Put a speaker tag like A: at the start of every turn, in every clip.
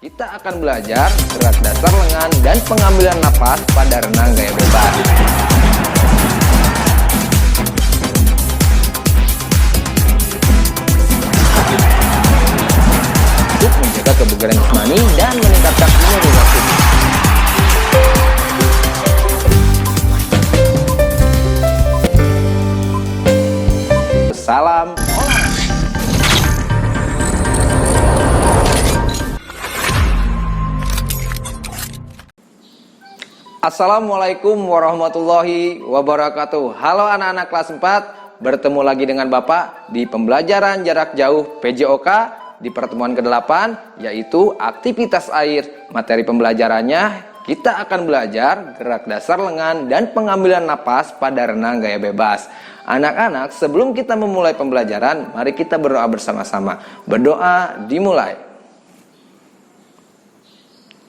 A: Kita akan belajar gerak dasar lengan dan pengambilan napas pada renang gaya bebas. Untuk menjaga kebugaran jasmani dan meningkatkan imunitas tubuh. Salam olahraga. Assalamualaikum warahmatullahi wabarakatuh. Halo anak-anak kelas 4, bertemu lagi dengan Bapak di pembelajaran jarak jauh PJOK di pertemuan ke-8, yaitu aktivitas air. Materi pembelajarannya, kita akan belajar gerak dasar lengan dan pengambilan napas pada renang gaya bebas. Anak-anak, sebelum kita memulai pembelajaran, mari kita berdoa bersama-sama. Berdoa dimulai.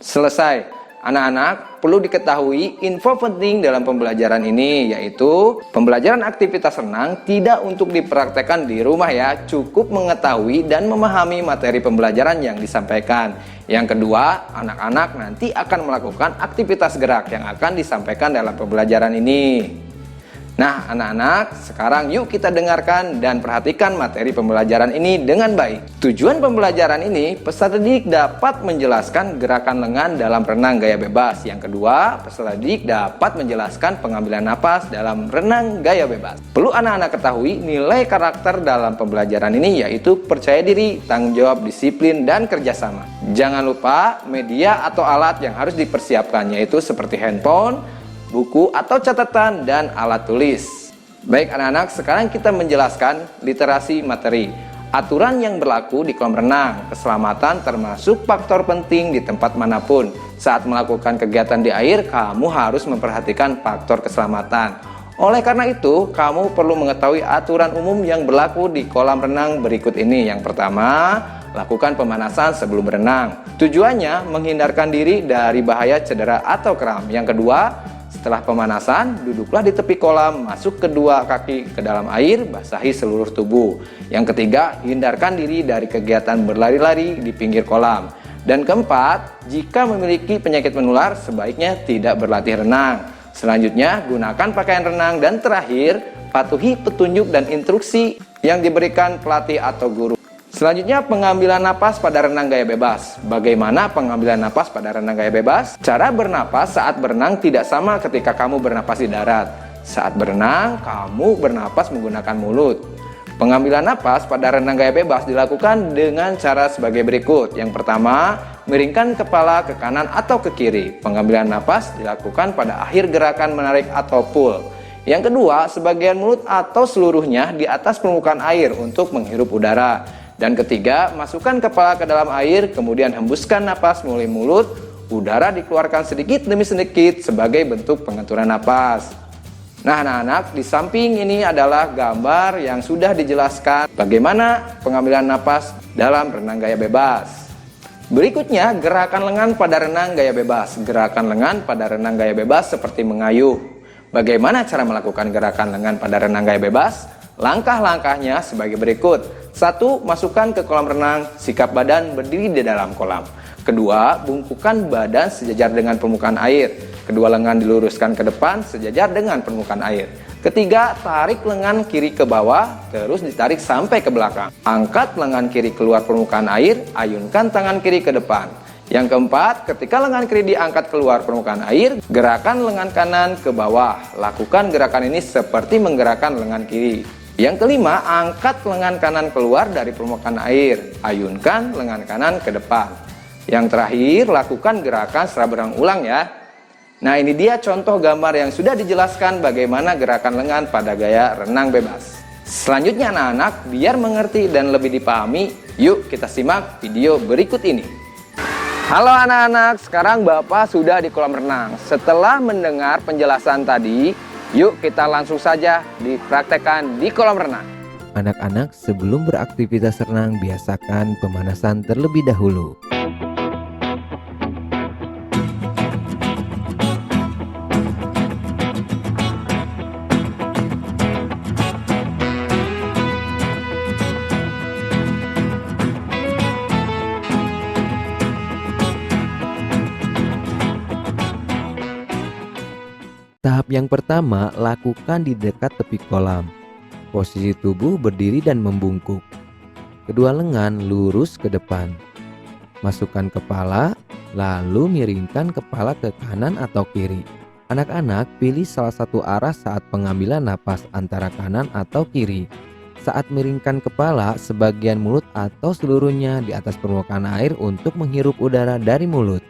A: Selesai. Anak-anak, perlu diketahui info penting dalam pembelajaran ini, yaitu pembelajaran aktivitas renang tidak untuk dipraktekkan di rumah ya, cukup mengetahui dan memahami materi pembelajaran yang disampaikan. Yang kedua, anak-anak nanti akan melakukan aktivitas gerak yang akan disampaikan dalam pembelajaran ini. Nah, anak-anak, sekarang yuk kita dengarkan dan perhatikan materi pembelajaran ini dengan baik. Tujuan pembelajaran ini, peserta didik dapat menjelaskan gerakan lengan dalam renang gaya bebas. Yang kedua, peserta didik dapat menjelaskan pengambilan napas dalam renang gaya bebas. Perlu anak-anak ketahui nilai karakter dalam pembelajaran ini, yaitu percaya diri, tanggung jawab, disiplin, dan kerjasama. Jangan lupa media atau alat yang harus dipersiapkan, yaitu seperti handphone, buku atau catatan, dan alat tulis. Baik anak-anak, sekarang kita menjelaskan literasi materi. Aturan yang berlaku di kolam renang, keselamatan termasuk faktor penting di tempat manapun. Saat melakukan kegiatan di air, kamu harus memperhatikan faktor keselamatan. Oleh karena itu, kamu perlu mengetahui aturan umum yang berlaku di kolam renang berikut ini. Yang pertama, lakukan pemanasan sebelum berenang. Tujuannya menghindarkan diri dari bahaya cedera atau kram. Yang kedua, setelah pemanasan, duduklah di tepi kolam, masuk kedua kaki ke dalam air, basahi seluruh tubuh. Yang ketiga, hindarkan diri dari kegiatan berlari-lari di pinggir kolam. Dan keempat, jika memiliki penyakit menular, sebaiknya tidak berlatih renang. Selanjutnya, gunakan pakaian renang. Dan terakhir, patuhi petunjuk dan instruksi yang diberikan pelatih atau guru. Selanjutnya, pengambilan napas pada renang gaya bebas. Bagaimana pengambilan napas pada renang gaya bebas? Cara bernapas saat berenang tidak sama ketika kamu bernapas di darat. Saat berenang, kamu bernapas menggunakan mulut. Pengambilan napas pada renang gaya bebas dilakukan dengan cara sebagai berikut. Yang pertama, miringkan kepala ke kanan atau ke kiri. Pengambilan napas dilakukan pada akhir gerakan menarik atau pull. Yang kedua, sebagian mulut atau seluruhnya di atas permukaan air untuk menghirup udara. Dan ketiga, masukkan kepala ke dalam air, kemudian hembuskan napas melalui mulut. Udara dikeluarkan sedikit demi sedikit sebagai bentuk pengaturan napas. Nah anak-anak, di samping ini adalah gambar yang sudah dijelaskan bagaimana pengambilan napas dalam renang gaya bebas. Berikutnya, gerakan lengan pada renang gaya bebas. Gerakan lengan pada renang gaya bebas seperti mengayuh. Bagaimana cara melakukan gerakan lengan pada renang gaya bebas? Langkah-langkahnya sebagai berikut. 1. Masukkan ke kolam renang, sikap badan berdiri di dalam kolam. Kedua, bungkukkan badan sejajar dengan permukaan air. Kedua lengan diluruskan ke depan sejajar dengan permukaan air. Ketiga, tarik lengan kiri ke bawah, terus ditarik sampai ke belakang. Angkat lengan kiri keluar permukaan air, ayunkan tangan kiri ke depan. Yang keempat, ketika lengan kiri diangkat keluar permukaan air, gerakan lengan kanan ke bawah. Lakukan gerakan ini seperti menggerakkan lengan kiri. Yang kelima, angkat lengan kanan keluar dari permukaan air. Ayunkan lengan kanan ke depan. Yang terakhir, lakukan gerakan setelah berenang ulang ya. Nah ini dia contoh gambar yang sudah dijelaskan bagaimana gerakan lengan pada gaya renang bebas. Selanjutnya anak-anak, biar mengerti dan lebih dipahami, yuk kita simak video berikut ini. Halo anak-anak, sekarang Bapak sudah di kolam renang. Setelah mendengar penjelasan tadi, yuk kita langsung saja dipraktekkan di kolam renang.
B: Anak-anak, sebelum beraktivitas renang, biasakan pemanasan terlebih dahulu. Tahap yang pertama, lakukan di dekat tepi kolam. Posisi tubuh berdiri dan membungkuk. Kedua lengan lurus ke depan. Masukkan kepala, lalu miringkan kepala ke kanan atau kiri. Anak-anak, pilih salah satu arah saat pengambilan napas antara kanan atau kiri. Saat miringkan kepala, sebagian mulut atau seluruhnya di atas permukaan air untuk menghirup udara dari mulut.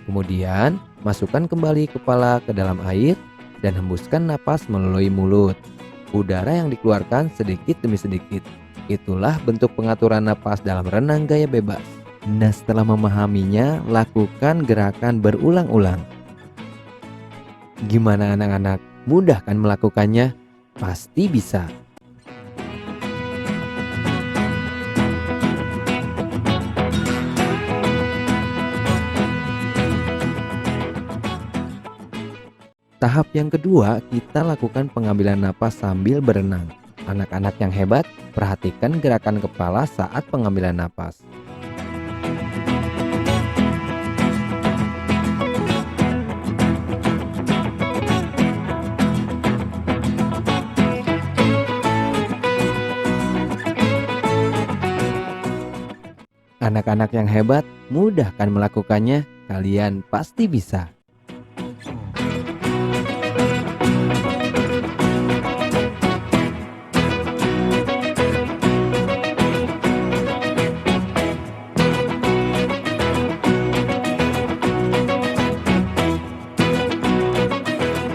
B: Kemudian, masukkan kembali kepala ke dalam air dan hembuskan napas melalui mulut. Udara yang dikeluarkan sedikit demi sedikit. Itulah bentuk pengaturan napas dalam renang gaya bebas. Nah, setelah memahaminya, lakukan gerakan berulang-ulang. Gimana anak-anak? Mudah kan melakukannya? Pasti bisa. Tahap yang kedua, kita lakukan pengambilan napas sambil berenang. Anak-anak yang hebat, perhatikan gerakan kepala saat pengambilan napas. Anak-anak yang hebat, mudah kan melakukannya? Kalian pasti bisa.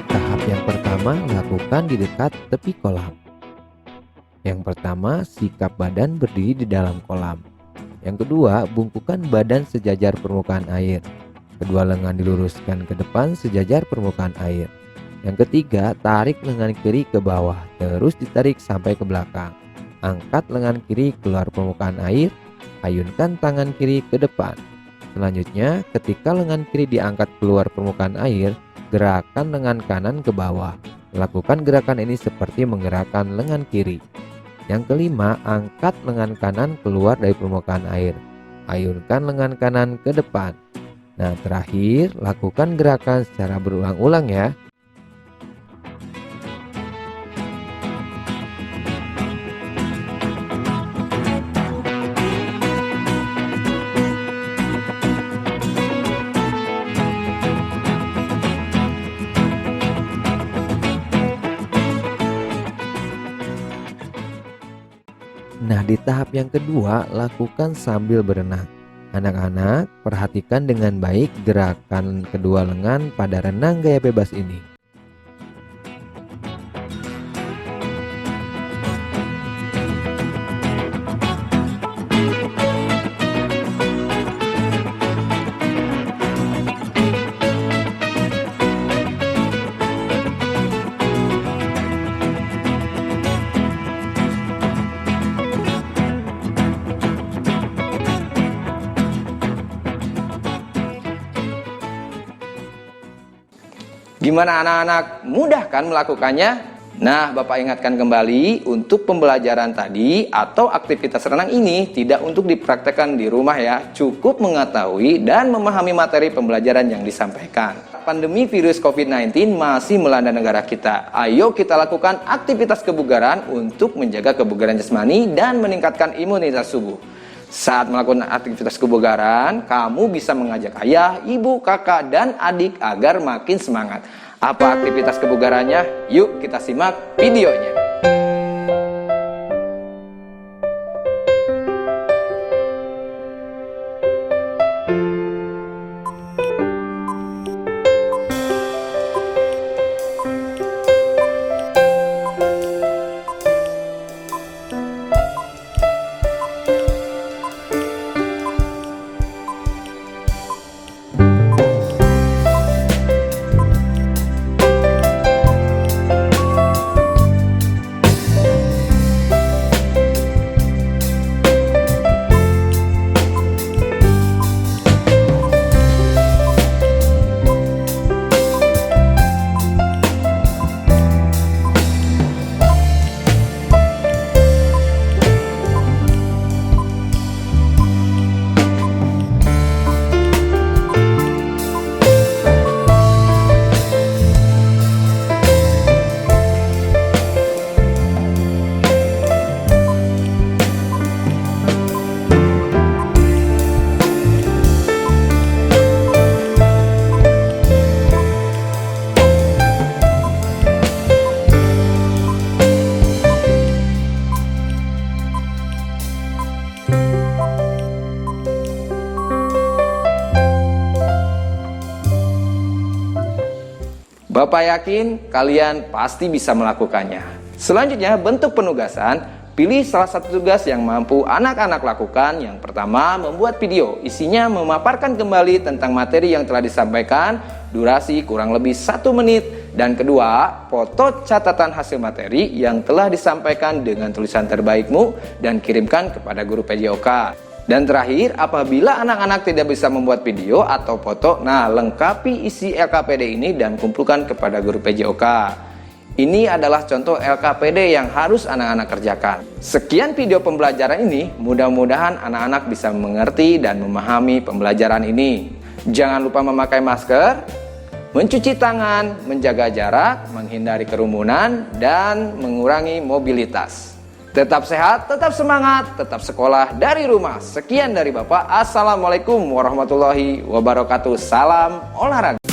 B: Tahap yang pertama, lakukan di dekat tepi kolam. Yang pertama, sikap badan berdiri di dalam kolam. Yang kedua, bungkukan badan sejajar permukaan air. Kedua lengan diluruskan ke depan sejajar permukaan air. Yang ketiga, tarik lengan kiri ke bawah, terus ditarik sampai ke belakang. Angkat lengan kiri keluar permukaan air, ayunkan tangan kiri ke depan. Selanjutnya, ketika lengan kiri diangkat keluar permukaan air, gerakan lengan kanan ke bawah. Lakukan gerakan ini seperti menggerakkan lengan kiri. Yang kelima, angkat lengan kanan keluar dari permukaan air. Ayunkan lengan kanan ke depan. Nah, terakhir, lakukan gerakan secara berulang-ulang ya. Nah, di tahap yang kedua, lakukan sambil berenang. Anak-anak, perhatikan dengan baik gerakan kedua lengan pada renang gaya bebas ini.
A: Gimana anak-anak? Mudah kan melakukannya? Nah, Bapak ingatkan kembali, untuk pembelajaran tadi atau aktivitas renang ini tidak untuk dipraktekkan di rumah ya. Cukup mengetahui dan memahami materi pembelajaran yang disampaikan. Pandemi virus COVID-19 masih melanda negara kita. Ayo kita lakukan aktivitas kebugaran untuk menjaga kebugaran jasmani dan meningkatkan imunitas tubuh. Saat melakukan aktivitas kebugaran, kamu bisa mengajak ayah, ibu, kakak, dan adik agar makin semangat. Apa aktivitas kebugarannya? Yuk kita simak videonya. Bapak yakin kalian pasti bisa melakukannya. Selanjutnya, bentuk penugasan. Pilih salah satu tugas yang mampu anak-anak lakukan. Yang pertama, membuat video. Isinya memaparkan kembali tentang materi yang telah disampaikan, durasi kurang lebih 1 menit. Dan kedua, foto catatan hasil materi yang telah disampaikan dengan tulisan terbaikmu dan kirimkan kepada guru PJOK. Dan terakhir, apabila anak-anak tidak bisa membuat video atau foto, lengkapi isi LKPD ini dan kumpulkan kepada guru PJOK. Ini adalah contoh LKPD yang harus anak-anak kerjakan. Sekian video pembelajaran ini, mudah-mudahan anak-anak bisa mengerti dan memahami pembelajaran ini. Jangan lupa memakai masker, mencuci tangan, menjaga jarak, menghindari kerumunan, dan mengurangi mobilitas. Tetap sehat, tetap semangat, tetap sekolah dari rumah. Sekian dari Bapak. Assalamualaikum warahmatullahi wabarakatuh. Salam olahraga.